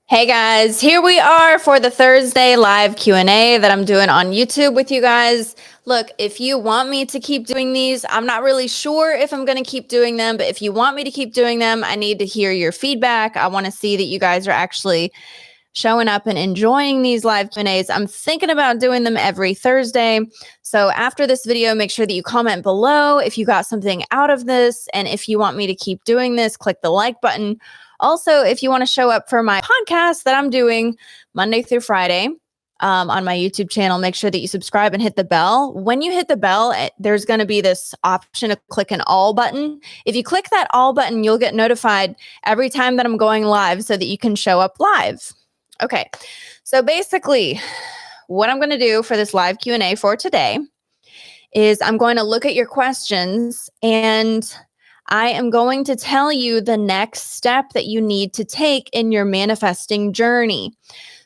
Hey guys, here we are for the Thursday live Q&A that I'm doing on YouTube with you guys. Look, if you want me to keep doing these, I'm not really sure if I'm going to keep doing them, but if you want me to keep doing them, I need to hear your feedback. I want to see that you guys are actually showing up and enjoying these live Q&As. I'm thinking about doing them every Thursday. So after this video, make sure that you comment below if you got something out of this. And if you want me to keep doing this, click the like button. Also, if you want to show up for my podcast that I'm doing Monday through Friday on my YouTube channel, make sure that you subscribe and hit the bell. When you hit the bell, there's going to be this option to click an all button. If you click that all button, you'll get notified every time that I'm going live so that you can show up live. Okay, so basically what I'm going to do for this live Q&A for today is I'm going to look at your questions and I am going to tell you the next step that you need to take in your manifesting journey.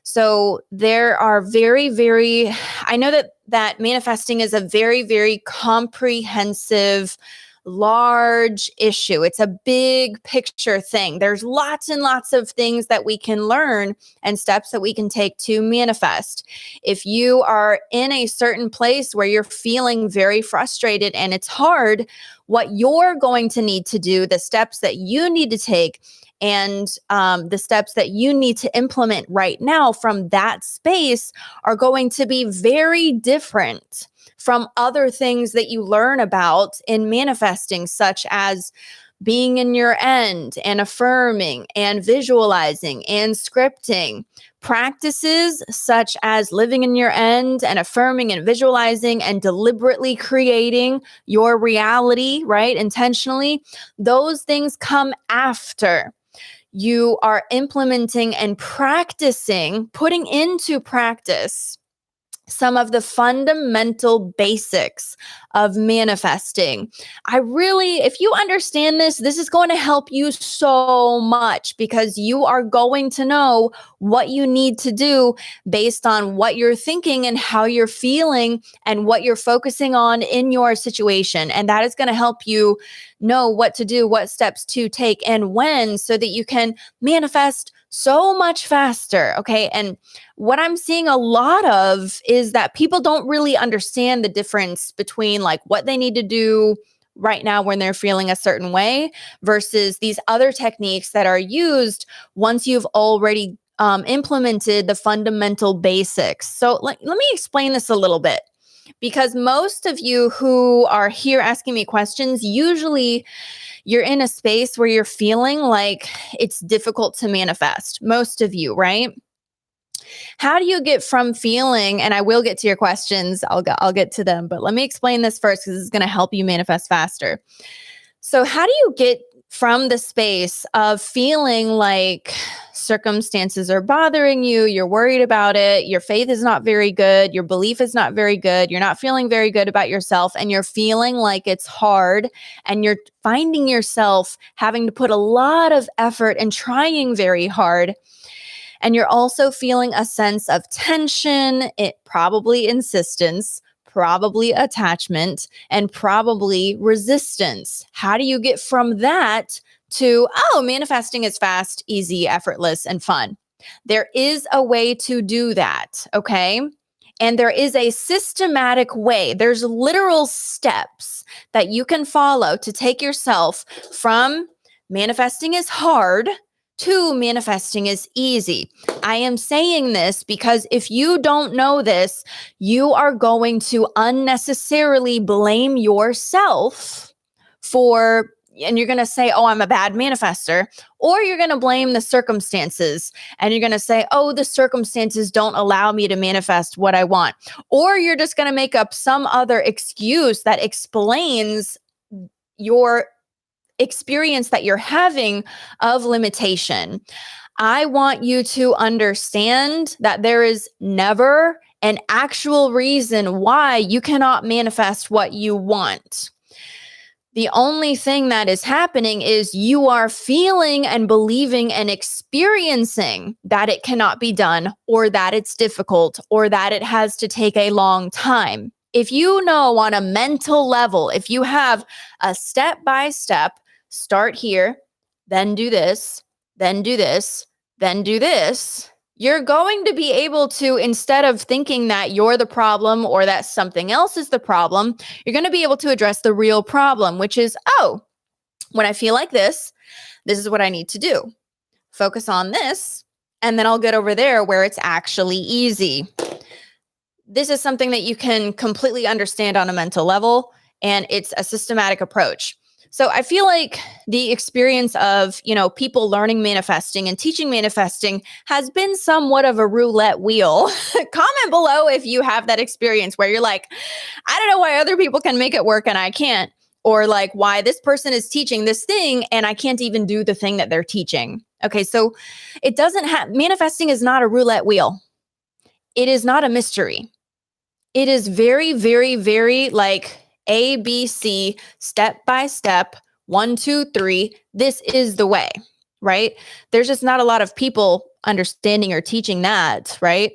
So there are I know that manifesting is a very comprehensive, large issue. It's a big picture thing. There's lots and lots of things that we can learn and steps that we can take to manifest. If you are in a certain place where you're feeling very frustrated and it's hard, what you're going to need to do, the steps that you need to take, and the steps that you need to implement right now from that space are going to be very different from other things that you learn about in manifesting, such as being in your end and affirming and visualizing and scripting. Practices such as living in your end and affirming and visualizing and deliberately creating your reality, right? Intentionally, those things come after you are implementing and practicing, putting into practice some of the fundamental basics of manifesting. If you understand this, this is going to help you so much because you are going to know what you need to do based on what you're thinking and how you're feeling and what you're focusing on in your situation. And that is going to help you know what to do, what steps to take, and when, so that you can manifest so much faster. Okay. And what I'm seeing a lot of is that people don't really understand the difference between like what they need to do right now when they're feeling a certain way versus these other techniques that are used once you've already implemented the fundamental basics. So let me explain this a little bit, because most of you who are here asking me questions, usually you're in a space where you're feeling like it's difficult to manifest. Most of you, right? How do you get from feeling, and I will get to your questions, I'll get to them, but let me explain this first because this is going to help you manifest faster. So how do you get from the space of feeling like circumstances are bothering you, you're worried about it, your faith is not very good, your belief is not very good, you're not feeling very good about yourself, and you're feeling like it's hard, and you're finding yourself having to put a lot of effort and trying very hard, and you're also feeling a sense of tension, probably insistence, probably attachment, and probably resistance. How do you get from that to, oh, manifesting is fast, easy, effortless, and fun? There is a way to do that, okay? And there is a systematic way. There's literal steps that you can follow to take yourself from manifesting is hard to manifesting is easy. I am saying this because if you don't know this, you are going to unnecessarily blame yourself and you're going to say, oh, I'm a bad manifester, or you're going to blame the circumstances and you're going to say, oh, the circumstances don't allow me to manifest what I want. Or you're just going to make up some other excuse that explains your experience that you're having of limitation. I want you to understand that there is never an actual reason why you cannot manifest what you want. The only thing that is happening is you are feeling and believing and experiencing that it cannot be done, or that it's difficult, or that it has to take a long time. If you know on a mental level, if you have a step by step, start here, then do this, then do this, then do this, you're going to be able to, instead of thinking that you're the problem or that something else is the problem, you're going to be able to address the real problem, which is, oh, when I feel like this is what I need to do. Focus on this, and then I'll get over there where it's actually easy. This is something that you can completely understand on a mental level, and it's a systematic approach. So I feel like the experience of, people learning manifesting and teaching manifesting has been somewhat of a roulette wheel. Comment below if you have that experience where you're like, I don't know why other people can make it work and I can't, or like why this person is teaching this thing and I can't even do the thing that they're teaching. Okay, so it doesn't have, manifesting is not a roulette wheel. It is not a mystery. It is very, very, very like A, B, C, step by step, 1, 2, 3. This is the way, right? There's just not a lot of people understanding or teaching that, right?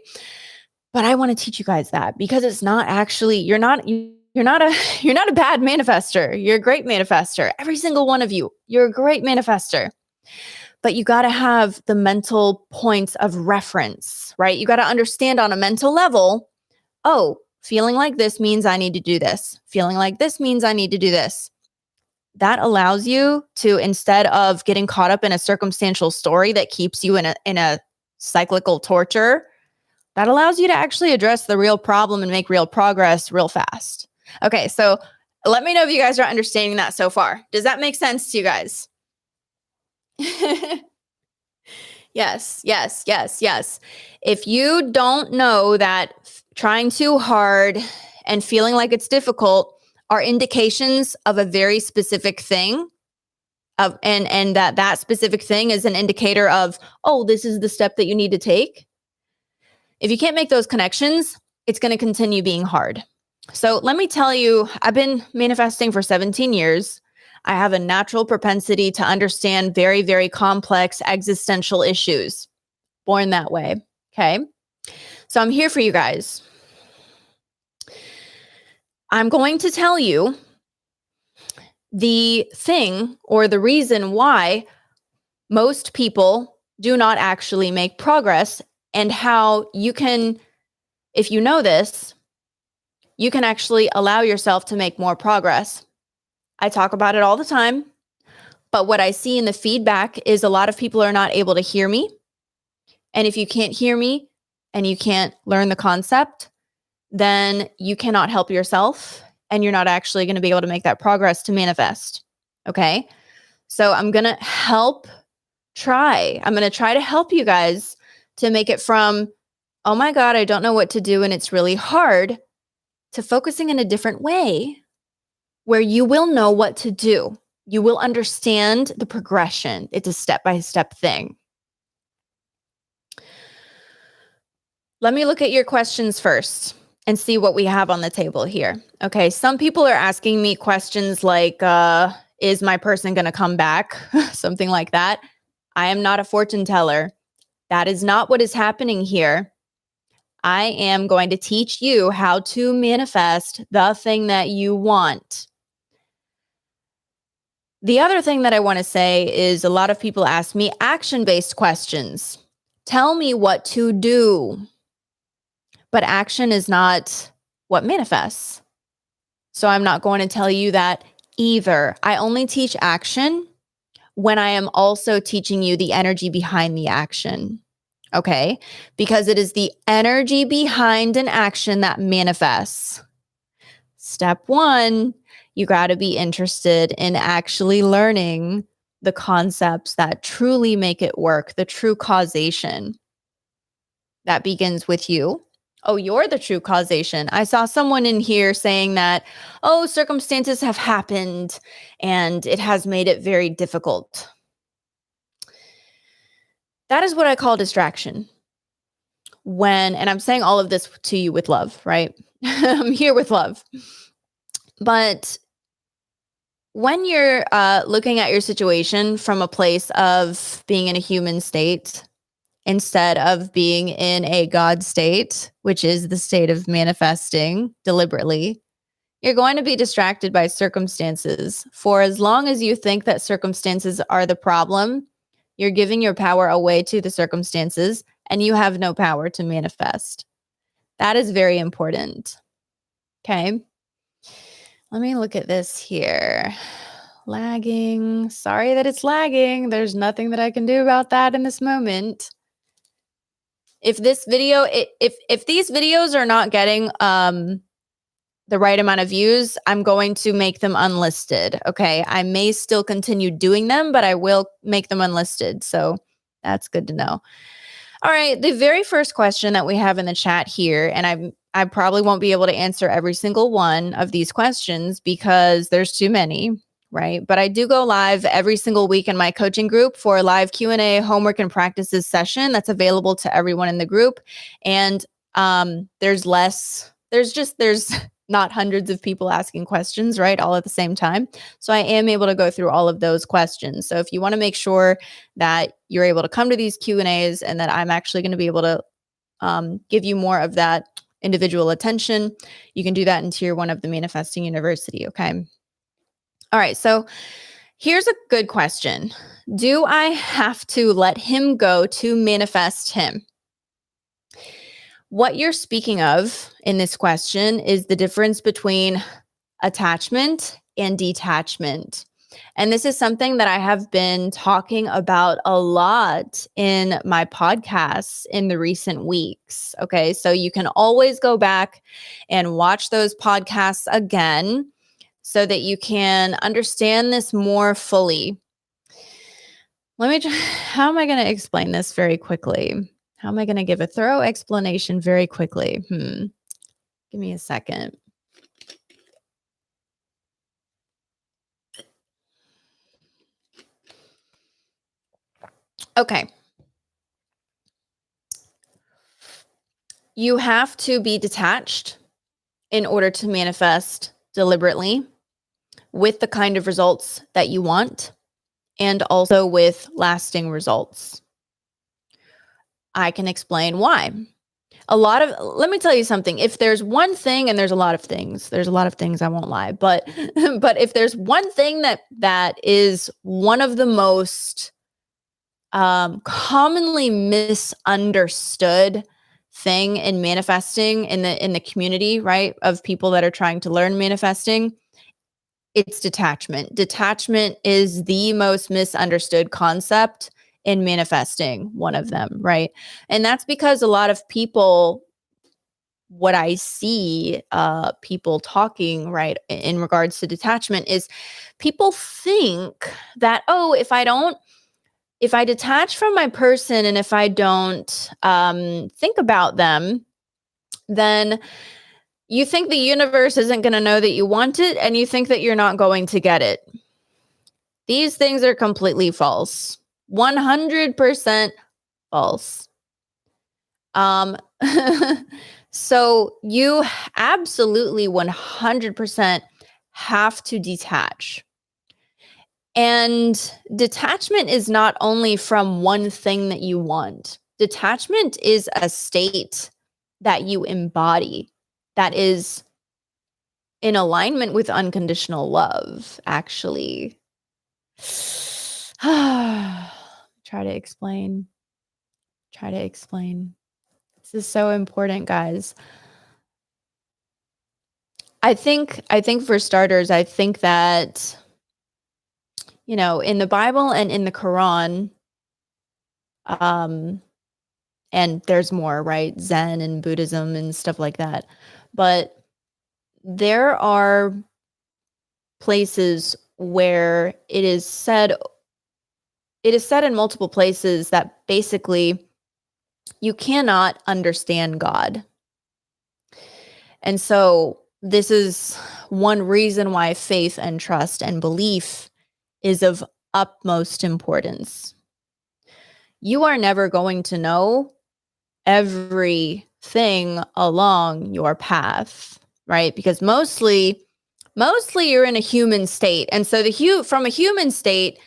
But I want to teach you guys that because it's not actually, you're not a bad manifester. You're a great manifester. Every single one of you, you're a great manifester. But you got to have the mental points of reference, right? You got to understand on a mental level, oh, feeling like this means I need to do this. Feeling like this means I need to do this. That allows you to, instead of getting caught up in a circumstantial story that keeps you in a cyclical torture, that allows you to actually address the real problem and make real progress real fast. Okay, so let me know if you guys are understanding that so far. Does that make sense to you guys? Yes, yes, yes, yes. If you don't know that trying too hard and feeling like it's difficult are indications of a very specific thing, and that specific thing is an indicator of, oh, this is the step that you need to take. If you can't make those connections, it's going to continue being hard. So let me tell you, I've been manifesting for 17 years. I have a natural propensity to understand very, very complex existential issues. Born that way. Okay. So I'm here for you guys. I'm going to tell you the thing or the reason why most people do not actually make progress and how you can, if you know this, you can actually allow yourself to make more progress. I talk about it all the time, but what I see in the feedback is a lot of people are not able to hear me. And if you can't hear me and you can't learn the concept, then you cannot help yourself and you're not actually going to be able to make that progress to manifest. Okay. So I'm going to try to help you guys to make it from, oh my God, I don't know what to do and it's really hard, to focusing in a different way where you will know what to do. You will understand the progression. It's a step-by-step thing. Let me look at your questions first and see what we have on the table here. Okay, some people are asking me questions like, is my person going to come back? Something like that. I am not a fortune teller. That is not what is happening here. I am going to teach you how to manifest the thing that you want. The other thing that I want to say is a lot of people ask me action-based questions. Tell me what to do. But action is not what manifests. So I'm not going to tell you that either. I only teach action when I am also teaching you the energy behind the action. Okay? Because it is the energy behind an action that manifests. Step 1, you got to be interested in actually learning the concepts that truly make it work, the true causation. That begins with you. Oh, you're the true causation. I saw someone in here saying that, oh, circumstances have happened and it has made it very difficult. That is what I call distraction. And I'm saying all of this to you with love, right? I'm here with love. But when you're looking at your situation from a place of being in a human state, instead of being in a God state, which is the state of manifesting deliberately, you're going to be distracted by circumstances. For as long as you think that circumstances are the problem, You're giving your power away to the circumstances, and you have no power to manifest. That is very important. Okay. Let me look at this here. Lagging. Sorry that it's lagging. There's nothing that I can do about that in this moment. If this video, if these videos are not getting the right amount of views, I'm going to make them unlisted. Okay. I may still continue doing them, but I will make them unlisted. So that's good to know. All right. The very first question that we have in the chat here, and I probably won't be able to answer every single one of these questions because there's too many, right? But I do go live every single week in my coaching group for a live Q&A homework and practices session that's available to everyone in the group. And there's not hundreds of people asking questions, right? All at the same time. So I am able to go through all of those questions. So if you want to make sure that you're able to come to these Q&As and that I'm actually going to be able to give you more of that individual attention, you can do that in tier 1 of the Manifesting University. Okay. All right. So here's a good question. Do I have to let him go to manifest him? What you're speaking of in this question is the difference between attachment and detachment. And this is something that I have been talking about a lot in my podcasts in the recent weeks. Okay. So you can always go back and watch those podcasts again so that you can understand this more fully. How am I going to explain this very quickly? How am I going to give a thorough explanation very quickly? Give me a second. Okay. You have to be detached in order to manifest deliberately with the kind of results that you want and also with lasting results. I can explain why. Let me tell you something. If there's one thing, and there's a lot of things, I won't lie, but if there's one thing that is one of the most commonly misunderstood thing in manifesting in the community, right, of people that are trying to learn manifesting, it's detachment. Detachment is the most misunderstood concept in manifesting, one of them, right? And that's because a lot of people, what I see people talking, right, in regards to detachment is people think that, oh, if I detach from my person and if I don't think about them, then you think the universe isn't going to know that you want it and you think that you're not going to get it. These things are completely false. 100% false. So you absolutely 100% have to detach. And detachment is not only from one thing that you want. Detachment is a state that you embody that is in alignment with unconditional love, actually. Try to explain. This is so important, guys. I think for starters, I think that, in the Bible and in the Quran, and there's more, right? Zen and Buddhism and stuff like that. But there are places where it is said in multiple places that basically you cannot understand God. And so this is one reason why faith and trust and belief is of utmost importance. You are never going to know everything along your path, right? Because mostly you're in a human state. And so from a human state,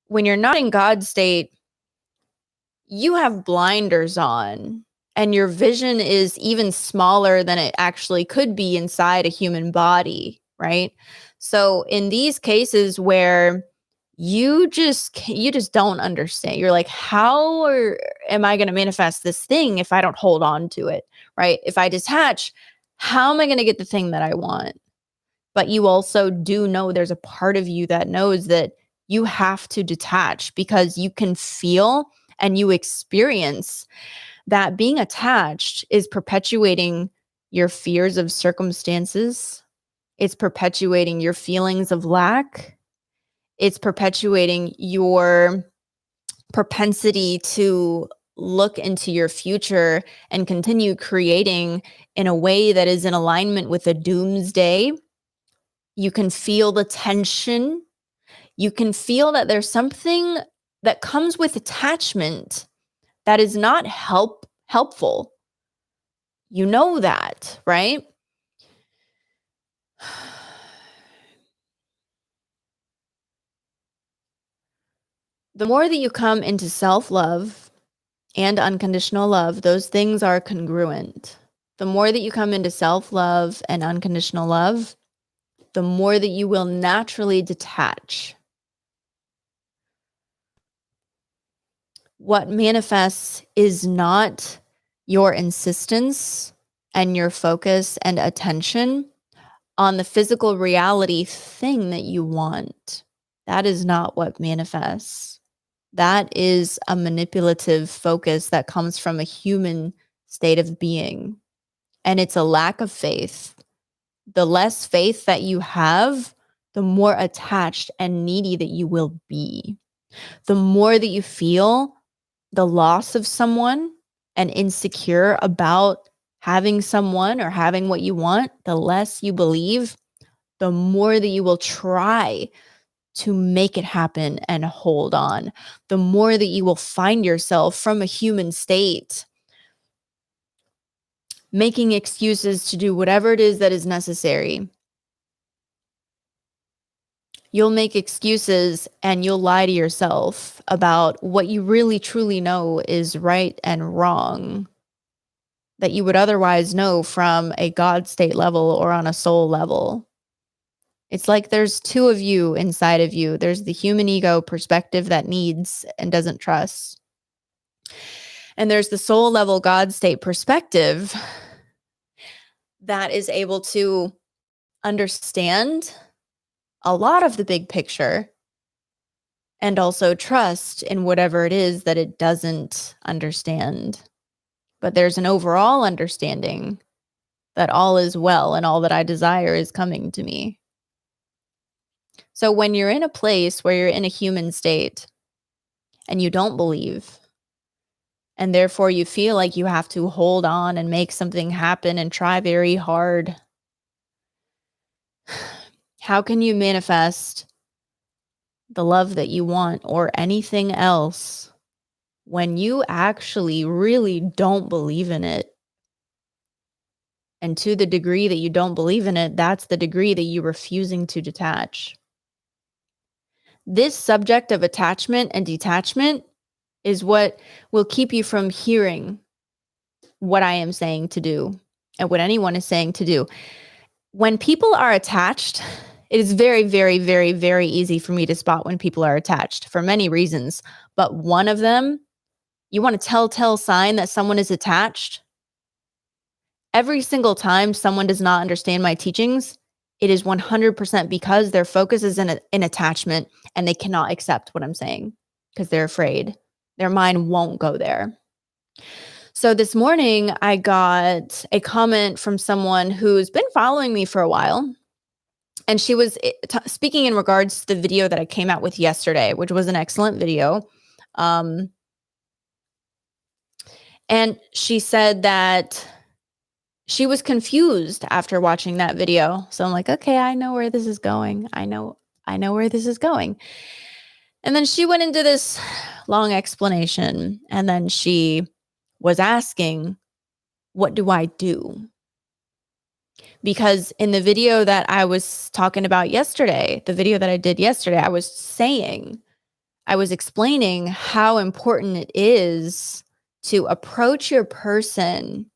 when you're not in God's state, you have blinders on and your vision is even smaller than it actually could be inside a human body, right? So in these cases where you just don't understand. You're like, am I going to manifest this thing if I don't hold on to it, right? If I detach, how am I going to get the thing that I want? But you also do know there's a part of you that knows that you have to detach because you can feel and you experience that being attached is perpetuating your fears of circumstances. It's perpetuating your feelings of lack. It's perpetuating your propensity to look into your future and continue creating in a way that is in alignment with a doomsday. You can feel the tension. You can feel that there's something that comes with attachment that is not helpful. You know that, right? The more that you come into self-love and unconditional love, those things are congruent. The more that you come into self-love and unconditional love, the more that you will naturally detach. What manifests is not your insistence and your focus and attention on the physical reality thing that you want. That is not what manifests. That is a manipulative focus that comes from a human state of being. And it's a lack of faith. The less faith that you have, the more attached and needy that you will be. The more that you feel the loss of someone and insecure about having someone or having what you want, the less you believe, the more that you will try to make it happen and hold on. The more that you will find yourself from a human state making excuses to do whatever it is that is necessary. You'll make excuses and you'll lie to yourself about what you really truly know is right and wrong, that you would otherwise know from a God state level or on a soul level. It's like there's two of you inside of you. There's the human ego perspective that needs and doesn't trust. And there's the soul level God state perspective that is able to understand a lot of the big picture and also trust in whatever it is that it doesn't understand. But there's an overall understanding that all is well and all that I desire is coming to me. So when you're in a place where you're in a human state and you don't believe, and therefore you feel like you have to hold on and make something happen and try very hard, how can you manifest the love that you want or anything else when you actually really don't believe in it? And to the degree that you don't believe in it, that's the degree that you're refusing to detach. This subject of attachment and detachment is what will keep you from hearing what I am saying to do and what anyone is saying to do. When people are attached, it is very, very, very, very easy for me to spot when people are attached for many reasons. But one of them, you want a telltale sign that someone is attached? Every single time someone does not understand my teachings, it is 100% because their focus is in attachment and they cannot accept what I'm saying because they're afraid. Their mind won't go there. So this morning, I got a comment from someone who's been following me for a while. And she was speaking in regards to the video that I came out with yesterday, which was an excellent video. And she said that she was confused after watching that video. So I'm like, okay, I know where this is going. I know where this is going. And then she went into this long explanation. And then she was asking, what do I do? Because in the video that I was talking about yesterday, the video that I did yesterday, I was explaining how important it is to approach your person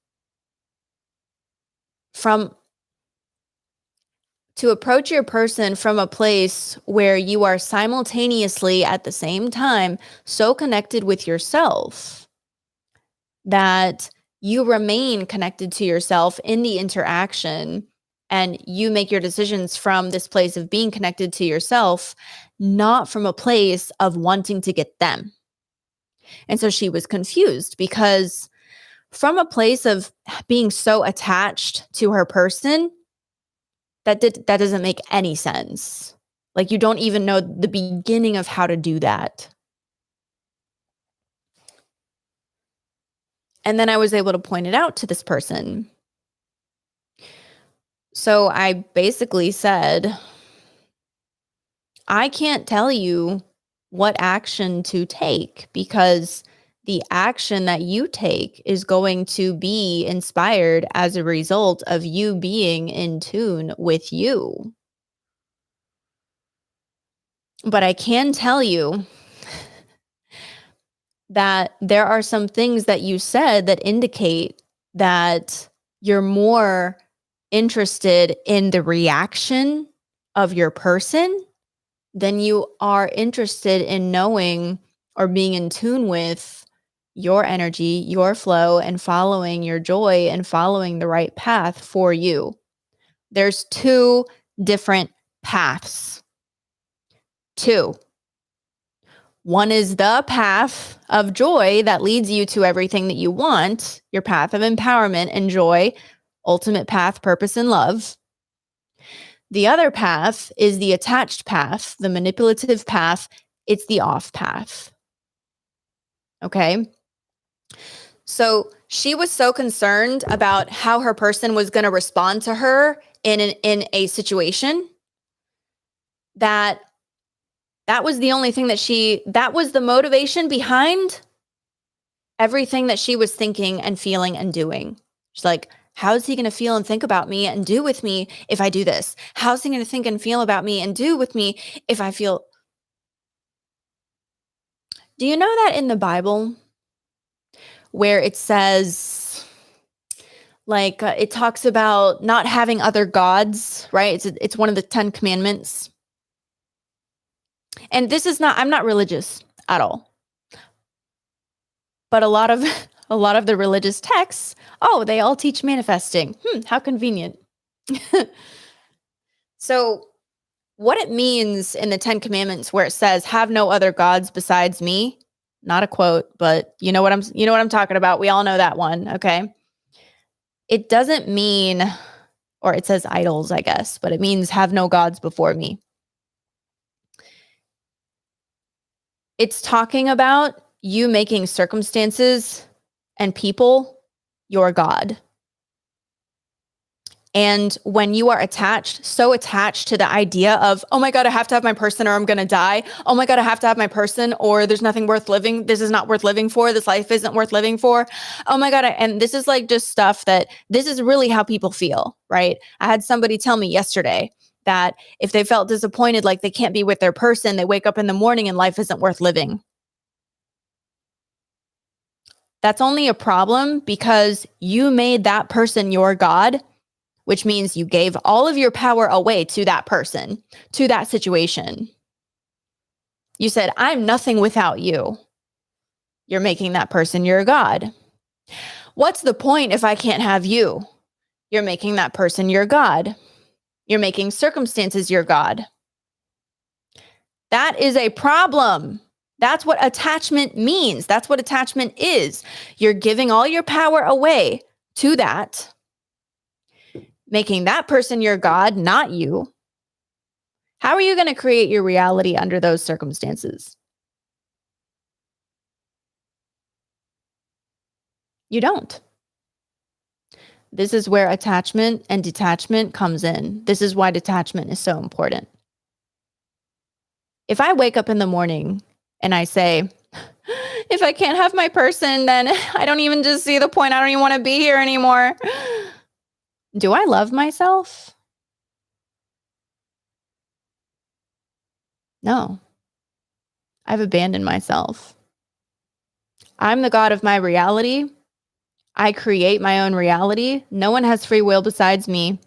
from to approach your person from a place where you are simultaneously at the same time so connected with yourself that you remain connected to yourself in the interaction and you make your decisions from this place of being connected to yourself, not from a place of wanting to get them. And so she was confused because from a place of being so attached to her person, that doesn't make any sense. Like, you don't even know the beginning of how to do that. And then I was able to point it out to this person. So I basically said, I can't tell you what action to take because the action that you take is going to be inspired as a result of you being in tune with you. But I can tell you that there are some things that you said that indicate that you're more interested in the reaction of your person than you are interested in knowing or being in tune with your energy, your flow, and following your joy and following the right path for you. There's two different paths. Two. One is the path of joy that leads you to everything that you want, your path of empowerment and joy, ultimate path, purpose, and love. The other path is the attached path, the manipulative path. It's the off path. Okay. So she was so concerned about how her person was going to respond to her in a situation that was the only thing that was the motivation behind everything that she was thinking and feeling and doing. She's like, how is he going to feel and think about me and do with me if I do this? How's he going to think and feel about me and do with me if I feel? Do you know that in the Bible where it says, like, it talks about not having other gods, right? It's one of the 10 commandments. And this is not, I'm not religious at all. But a lot of the religious texts, they all teach manifesting. How convenient. So what it means in the 10 commandments where it says, have no other gods besides me, not a quote, but you know what I'm talking about. We all know that one. Okay. It doesn't mean, or it says idols, I guess, but it means have no gods before me. It's talking about you making circumstances and people your God. And when you are so attached to the idea of, oh my God, I have to have my person or I'm going to die. Oh my God, I have to have my person or there's nothing worth living. This is not worth living for. This life isn't worth living for. Oh my God. And this is like just stuff that this is really how people feel, right? I had somebody tell me yesterday that if they felt disappointed, like they can't be with their person, they wake up in the morning and life isn't worth living. That's only a problem because you made that person your God, which means you gave all of your power away to that person, to that situation. You said, I'm nothing without you. You're making that person your God. What's the point if I can't have you? You're making that person your God. You're making circumstances your God. That is a problem. That's what attachment means. That's what attachment is. You're giving all your power away to that, making that person your God, not you. How are you going to create your reality under those circumstances? You don't. This is where attachment and detachment comes in. This is why detachment is so important. If I wake up in the morning and I say, if I can't have my person, then I don't even just see the point. I don't even want to be here anymore. Do I love myself? No. I've abandoned myself. I'm the God of my reality. I create my own reality. No one has free will besides me,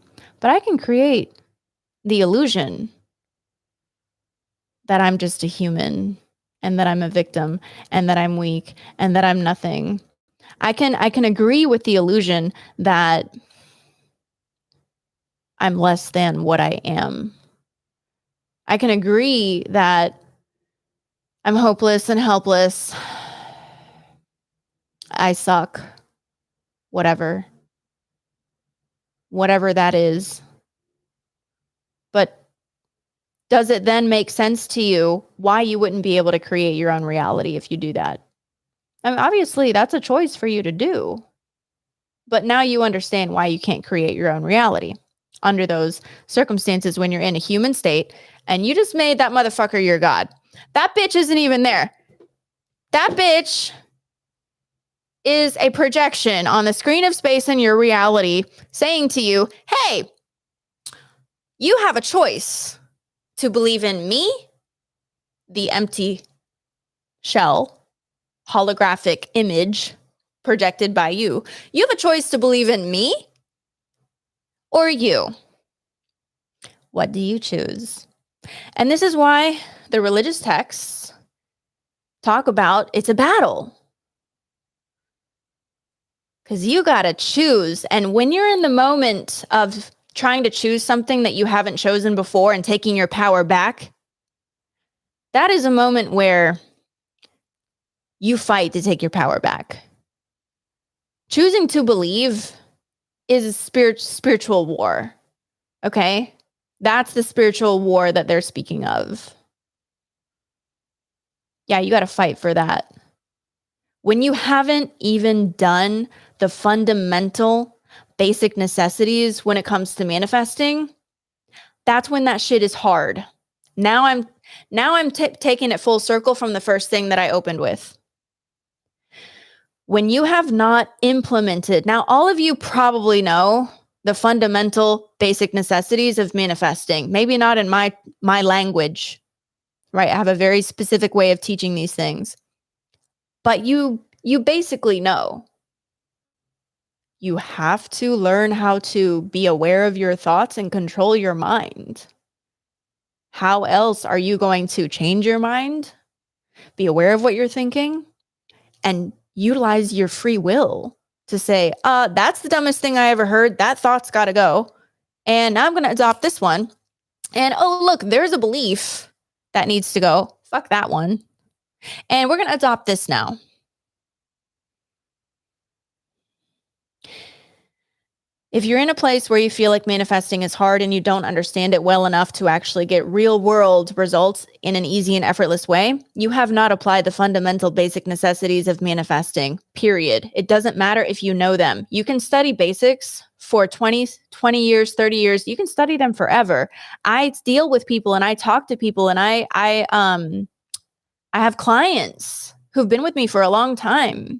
but I can create the illusion that I'm just a human and that I'm a victim and that I'm weak and that I'm nothing. I can agree with the illusion that I'm less than what I am. I can agree that I'm hopeless and helpless. I suck. Whatever. Whatever that is. But does it then make sense to you why you wouldn't be able to create your own reality if you do that? I mean, obviously, that's a choice for you to do. But now you understand why you can't create your own reality under those circumstances when you're in a human state and you just made that motherfucker your God. That bitch isn't even there. That bitch is a projection on the screen of space in your reality saying to you, hey, you have a choice to believe in me, the empty shell, holographic image projected by you. You have a choice to believe in me or you. What do you choose? And this is why the religious texts talk about it's a battle. Because you got to choose. And when you're in the moment of trying to choose something that you haven't chosen before and taking your power back, that is a moment where you fight to take your power back. Choosing to believe is a spiritual war. Okay? That's the spiritual war that they're speaking of. Yeah, you got to fight for that. When you haven't even done the fundamental basic necessities when it comes to manifesting, that's when that shit is hard. Now I'm taking it full circle from the first thing that I opened with. When you have not implemented, now all of you probably know the fundamental basic necessities of manifesting. Maybe not in my language, right? I have a very specific way of teaching these things. But you basically know. You have to learn how to be aware of your thoughts and control your mind. How else are you going to change your mind, be aware of what you're thinking, and utilize your free will to say, that's the dumbest thing I ever heard. That thought's got to go. And now I'm going to adopt this one. And oh, look, there's a belief that needs to go. Fuck that one. And we're going to adopt this now. If you're in a place where you feel like manifesting is hard and you don't understand it well enough to actually get real world results in an easy and effortless way, you have not applied the fundamental basic necessities of manifesting, period. It doesn't matter if you know them. You can study basics for 20 years, 30 years. You can study them forever. I deal with people and I talk to people and I have clients who've been with me for a long time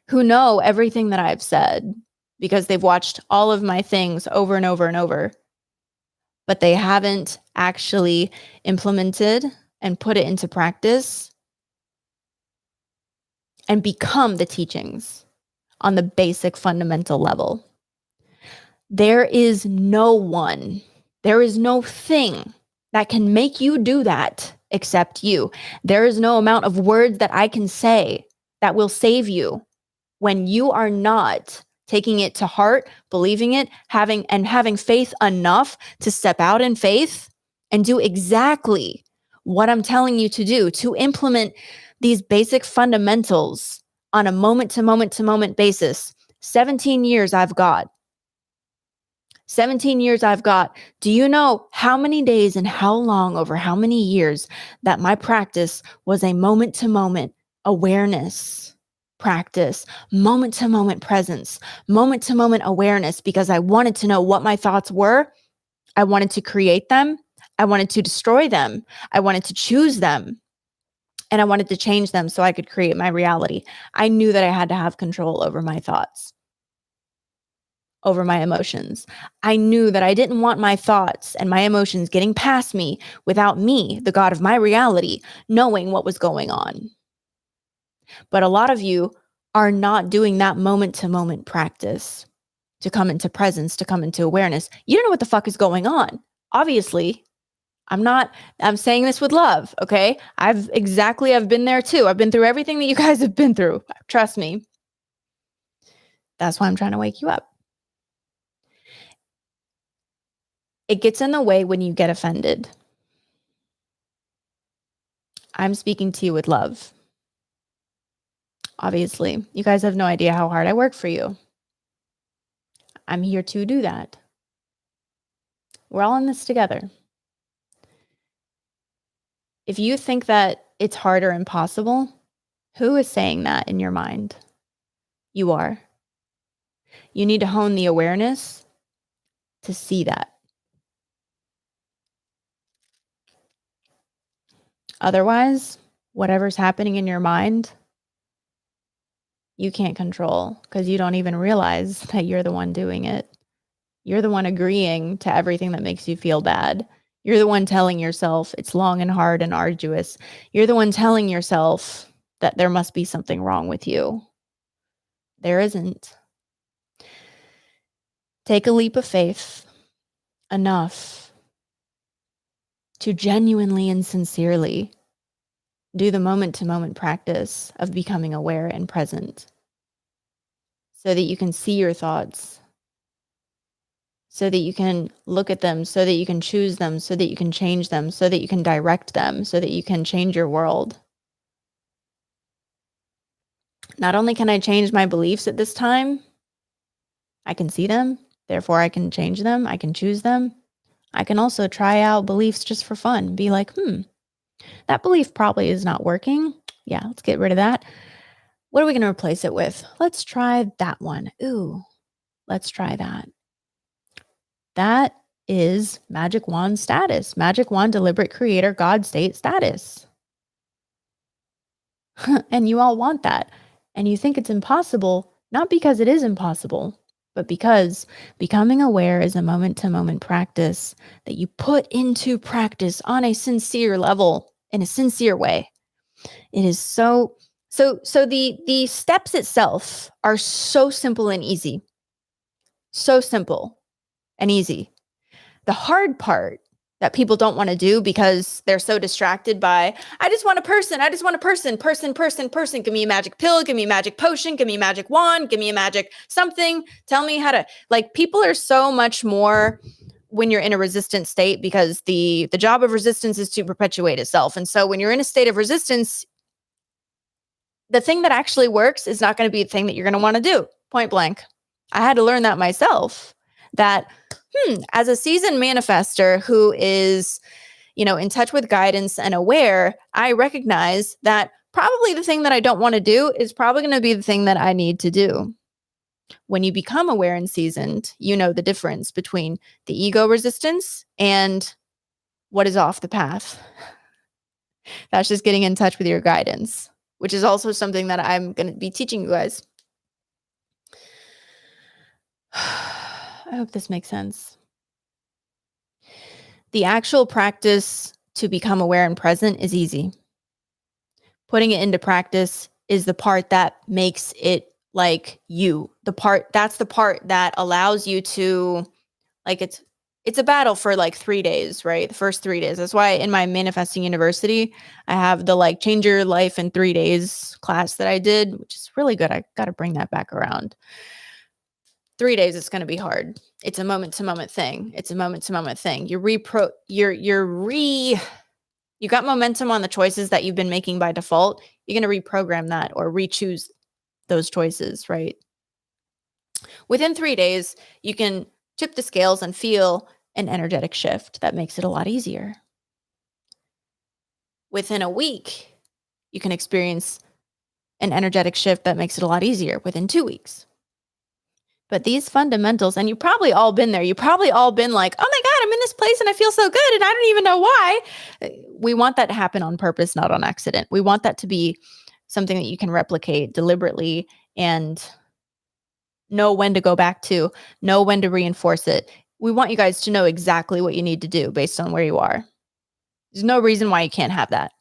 who know everything that I've said because they've watched all of my things over and over and over, but they haven't actually implemented and put it into practice and become the teachings on the basic fundamental level. There is no one, there is no thing that can make you do that except you. There is no amount of words that I can say that will save you when you are not taking it to heart, believing it, having faith enough to step out in faith and do exactly what I'm telling you to do, to implement these basic fundamentals on a moment to moment to moment basis. 17 years I've got. 17 years I've got. Do you know how many days and how long over how many years that my practice was a moment to moment awareness practice, moment to moment presence, moment to moment awareness, because I wanted to know what my thoughts were. I wanted to create them. I wanted to destroy them. I wanted to choose them. And I wanted to change them so I could create my reality. I knew that I had to have control over my thoughts, over my emotions. I knew that I didn't want my thoughts and my emotions getting past me without me, the God of my reality, knowing what was going on. But a lot of you are not doing that moment to moment practice. to come into presence, to come into awareness. You don't know what the fuck is going on. Obviously, I'm saying this with love, okay? I've been there too. I've been through everything that you guys have been through. Trust me. That's why I'm trying to wake you up. It gets in the way when you get offended. I'm speaking to you with love. Obviously, you guys have no idea how hard I work for you. I'm here to do that. We're all in this together. If you think that it's hard or impossible, who is saying that in your mind? You are. You need to hone the awareness to see that. Otherwise, whatever's happening in your mind, you can't control because you don't even realize that you're the one doing it. You're the one agreeing to everything that makes you feel bad. You're the one telling yourself it's long and hard and arduous. You're the one telling yourself that there must be something wrong with you. There isn't. Take a leap of faith, enough to genuinely and sincerely do the moment-to-moment practice of becoming aware and present so that you can see your thoughts, so that you can look at them, so that you can choose them, so that you can change them, so that you can direct them, so that you can change your world. Not only can I change my beliefs at this time, I can see them, therefore I can change them, I can choose them. I can also try out beliefs just for fun. Be like, that belief probably is not working. Yeah, let's get rid of that. What are we going to replace it with? Let's try that one. Ooh, let's try that. That is magic wand status, magic wand deliberate creator God state status. And you all want that. And you think it's impossible, not because it is impossible, but because becoming aware is a moment-to-moment practice that you put into practice on a sincere level, in a sincere way. It is so the steps itself are so simple and easy. So simple and easy. The hard part that people don't want to do because they're so distracted by, I just want a person, person. Give me a magic pill, give me a magic potion, give me a magic wand, give me a magic something. Tell me how to, like, people are so much more when you're in a resistant state because the job of resistance is to perpetuate itself. And so when you're in a state of resistance, the thing that actually works is not going to be the thing that you're going to want to do, point blank. I had to learn that myself, that as a seasoned manifester who is, in touch with guidance and aware, I recognize that probably the thing that I don't want to do is probably going to be the thing that I need to do. When you become aware and seasoned, you know the difference between the ego resistance and what is off the path. That's just getting in touch with your guidance, which is also something that I'm going to be teaching you guys. I hope this makes sense. The actual practice to become aware and present is easy. Putting it into practice is the part that makes it like you. That's the part that allows you to, like, it's a battle for like 3 days, right? The first 3 days. That's why in my Manifesting University, I have the Change Your Life in 3 Days class that I did, which is really good. I got to bring that back around. 3 days, it's going to be hard. It's a moment to moment thing. You got momentum on the choices that you've been making by default. You're going to reprogram that or re-choose those choices, right? Within 3 days, you can tip the scales and feel an energetic shift that makes it a lot easier. Within a week, you can experience an energetic shift that makes it a lot easier within 2 weeks. But these fundamentals, and you've probably all been there. You've probably all been like, oh my God, I'm in this place and I feel so good and I don't even know why. We want that to happen on purpose, not on accident. We want that to be something that you can replicate deliberately and know when to go back to, know when to reinforce it. We want you guys to know exactly what you need to do based on where you are. There's no reason why you can't have that.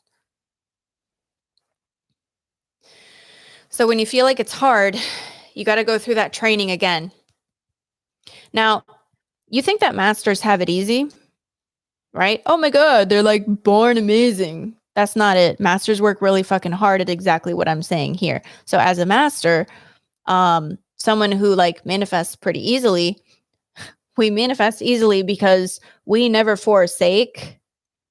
So when you feel like it's hard, you got to go through that training again. Now, you think that masters have it easy, right? Oh my God, they're like born amazing. That's not it. Masters work really fucking hard at exactly what I'm saying here. So as a master, someone who like manifests pretty easily, we manifest easily because we never forsake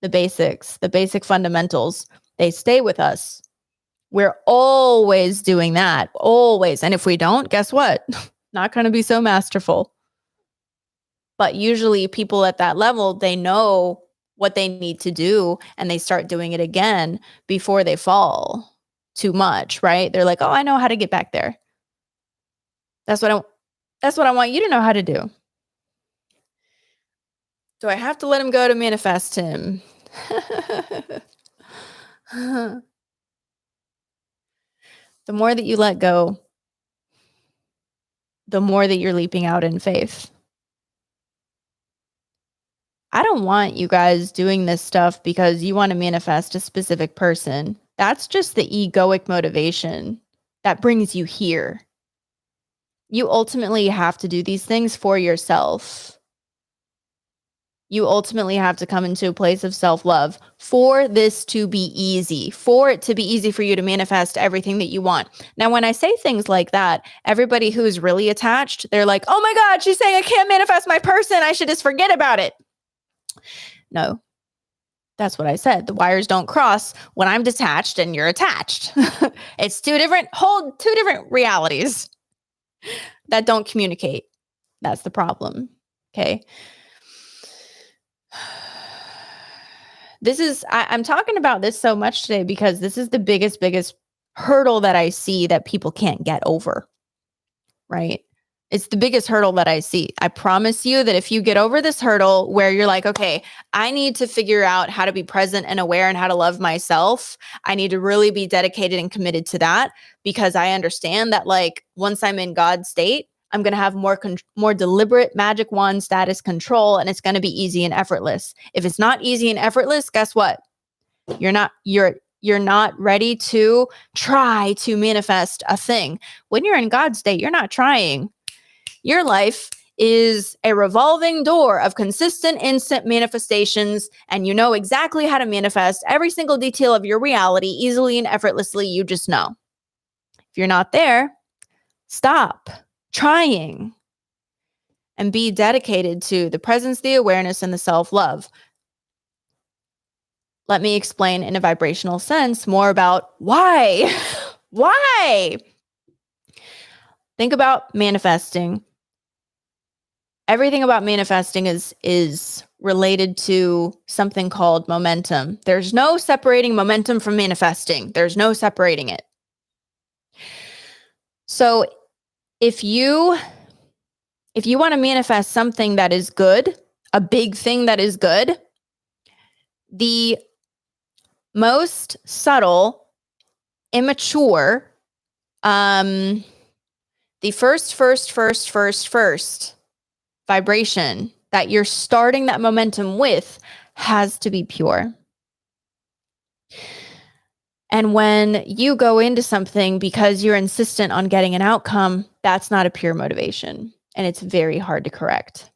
the basics, the basic fundamentals. They stay with us. We're always doing that, always. And if we don't, guess what? Not going to be so masterful. But usually people at that level, they know what they need to do and they start doing it again before they fall too much, right? They're like, "Oh, I know how to get back there." That's what I want you to know how to do. Do I have to let him go to manifest him? The more that you let go, the more that you're leaping out in faith. I don't want you guys doing this stuff because you want to manifest a specific person. That's just the egoic motivation that brings you here. You ultimately have to do these things for yourself. You ultimately have to come into a place of self-love for this to be easy, for it to be easy for you to manifest everything that you want. Now, when I say things like that, everybody who's really attached, they're like, "Oh my God, she's saying I can't manifest my person. I should just forget about it." No, that's what I said. The wires don't cross when I'm detached and you're attached. It's two different realities that don't communicate. That's the problem. Okay. I'm talking about this so much today because this is the biggest hurdle that I see that people can't get over, right? It's the biggest hurdle that I see. I promise you that if you get over this hurdle where you're like, okay, I need to figure out how to be present and aware and how to love myself. I need to really be dedicated and committed to that because I understand that like once I'm in God's state, I'm going to have more deliberate magic wand status control and it's going to be easy and effortless. If it's not easy and effortless, guess what? You're not ready to try to manifest a thing. When you're in God's state, you're not trying. Your life is a revolving door of consistent, instant manifestations, and you know exactly how to manifest every single detail of your reality easily and effortlessly. You just know. If you're not there, stop trying and be dedicated to the presence, the awareness, and the self-love. Let me explain in a vibrational sense more about why. Why? Think about manifesting. Everything about manifesting is related to something called momentum. There's no separating momentum from manifesting. There's no separating it. So if you want to manifest something that is good, a big thing that is good, the most subtle, immature, the first vibration that you're starting that momentum with has to be pure. And when you go into something because you're insistent on getting an outcome, that's not a pure motivation. And it's very hard to correct.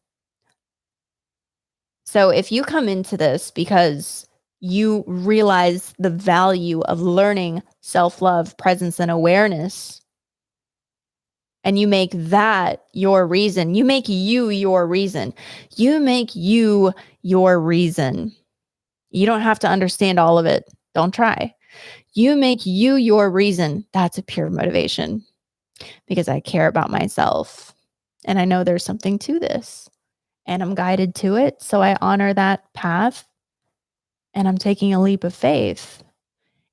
So if you come into this because you realize the value of learning self-love, presence, and awareness, and you make that your reason, you make you your reason. You make you your reason. You don't have to understand all of it. Don't try. You make you your reason. That's a pure motivation because I care about myself. And I know there's something to this and I'm guided to it. So I honor that path and I'm taking a leap of faith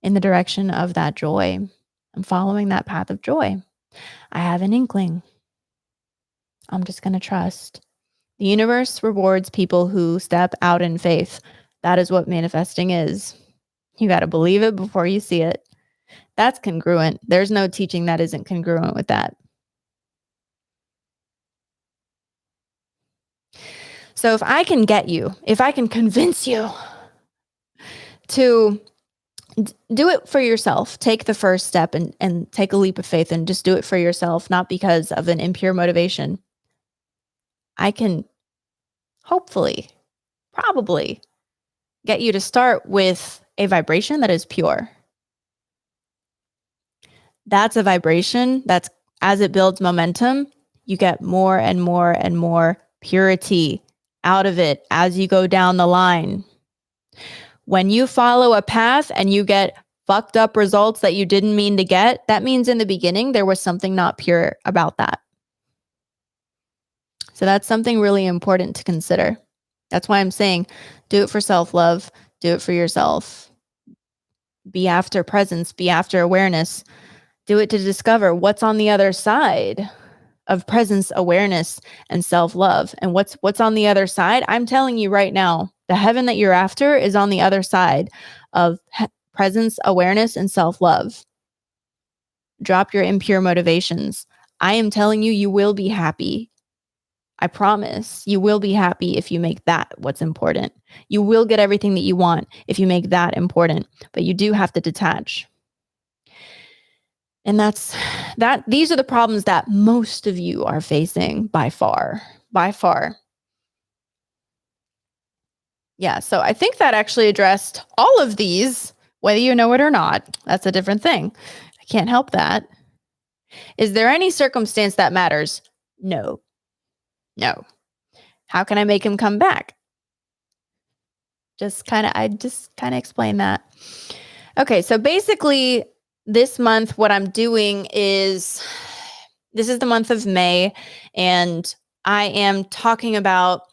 in the direction of that joy. I'm following that path of joy. I have an inkling. I'm just going to trust. The universe rewards people who step out in faith. That is what manifesting is. You got to believe it before you see it. That's congruent. There's no teaching that isn't congruent with that. So if I can get you, if I can convince you to do it for yourself, take the first step and take a leap of faith and just do it for yourself, not because of an impure motivation. I can hopefully, probably get you to start with a vibration that is pure. That's a vibration that's, as it builds momentum, you get more and more and more purity out of it as you go down the line. When you follow a path and you get fucked up results that you didn't mean to get, that means in the beginning there was something not pure about that. So that's something really important to consider. That's why I'm saying do it for self-love, do it for yourself. Be after presence, be after awareness. Do it to discover what's on the other side of presence, awareness, and self-love. And what's on the other side? I'm telling you right now, the heaven that you're after is on the other side of presence, awareness, and self-love. Drop your impure motivations. I am telling you, you will be happy. I promise you will be happy if you make that what's important. You will get everything that you want if you make that important, but you do have to detach. And these are the problems that most of you are facing by far. Yeah, so I think that actually addressed all of these, whether you know it or not. That's a different thing. I can't help that. Is there any circumstance that matters? No. How can I make him come back? I just kind of explain that. Okay, so basically this month, what I'm doing is, this is the month of May, and I am talking about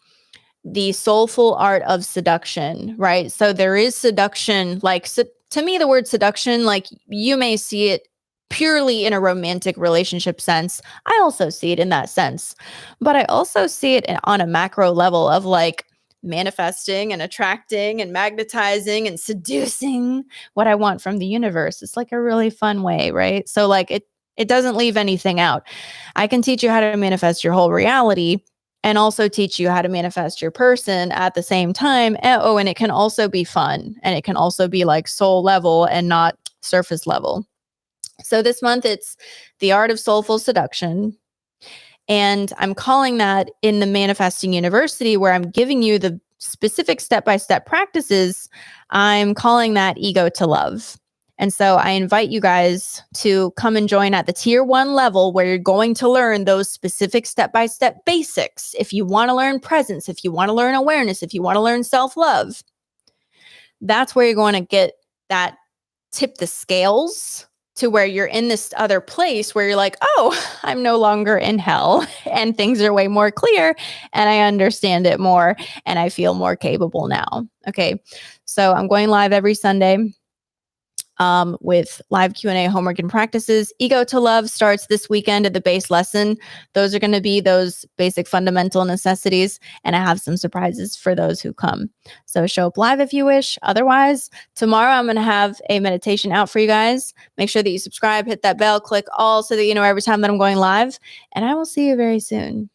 the soulful art of seduction, right? So there is seduction, like, to me, the word seduction, like, you may see it purely in a romantic relationship sense. I also see it in that sense, but I also see it on a macro level of like manifesting and attracting and magnetizing and seducing what I want from the universe. It's like a really fun way, right? So like it doesn't leave anything out. I can teach you how to manifest your whole reality and also teach you how to manifest your person at the same time. Oh, and it can also be fun, and it can also be like soul level and not surface level. So this month it's the art of soulful seduction. And I'm calling that in the Manifesting University, where I'm giving you the specific step-by-step practices. I'm calling that ego to love. And so I invite you guys to come and join at the tier 1 level, where you're going to learn those specific step-by-step basics. If you want to learn presence, if you want to learn awareness, if you want to learn self-love, that's where you're going to get that tip the scales to where you're in this other place where you're like, oh, I'm no longer in hell and things are way more clear and I understand it more and I feel more capable now. Okay. So I'm going live every Sunday with live Q&A, homework, and practices. Ego to Love starts this weekend at the base lesson. Those are going to be those basic fundamental necessities, and I have some surprises for those who come. So show up live if you wish. Otherwise, tomorrow I'm going to have a meditation out for you guys. Make sure that you subscribe, hit that bell, click all so that you know every time that I'm going live, and I will see you very soon.